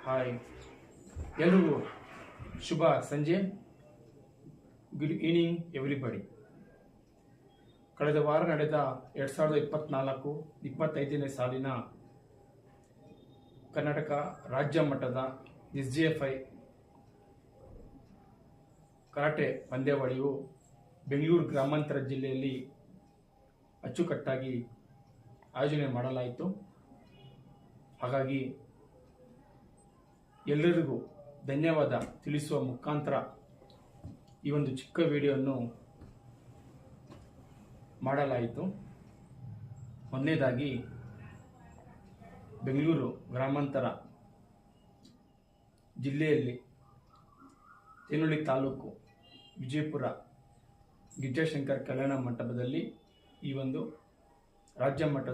Hi, ಎಲ್ರಿಗೂ ಶುಭ ಸಂಜೆ. Good evening everybody. ಕಳೆದ ವಾರ ನಡೆದ 2024-25ನೇ ಸಾಲಿನ ಕರ್ನಾಟಕ ರಾಜ್ಯ ಮಟ್ಟದ SGFI ಕರಾಟೆ ಪಂದ್ಯಾವಳಿಯು ಬೆಂಗಳೂರು ಗ್ರಾಮಾಂತರ ಜಿಲ್ಲೆಯಲ್ಲಿ ಅಚ್ಚುಕಟ್ಟಾಗಿ ಆಯೋಜನೆ ಮಾಡಲಾಯಿತು. ಹಾಗಾಗಿ ಎಲ್ಲರಿಗೂ ಧನ್ಯವಾದ ತಿಳಿಸುವ ಮುಖಾಂತರ ಈ ಒಂದು ಚಿಕ್ಕ ವಿಡಿಯೋವನ್ನು ಮಾಡಲಾಯಿತು. ಮೊದಲನೇದಾಗಿ ಬೆಂಗಳೂರು ಗ್ರಾಮಾಂತರ ಜಿಲ್ಲೆಯಲ್ಲಿ ತೇನಹಳ್ಳಿ ತಾಲೂಕು ವಿಜಯಪುರ ಗಿರಿಜಾಶಂಕರ್ ಕಲ್ಯಾಣ ಮಂಟಪದಲ್ಲಿ ಈ ಒಂದು ರಾಜ್ಯ ಮಟ್ಟದ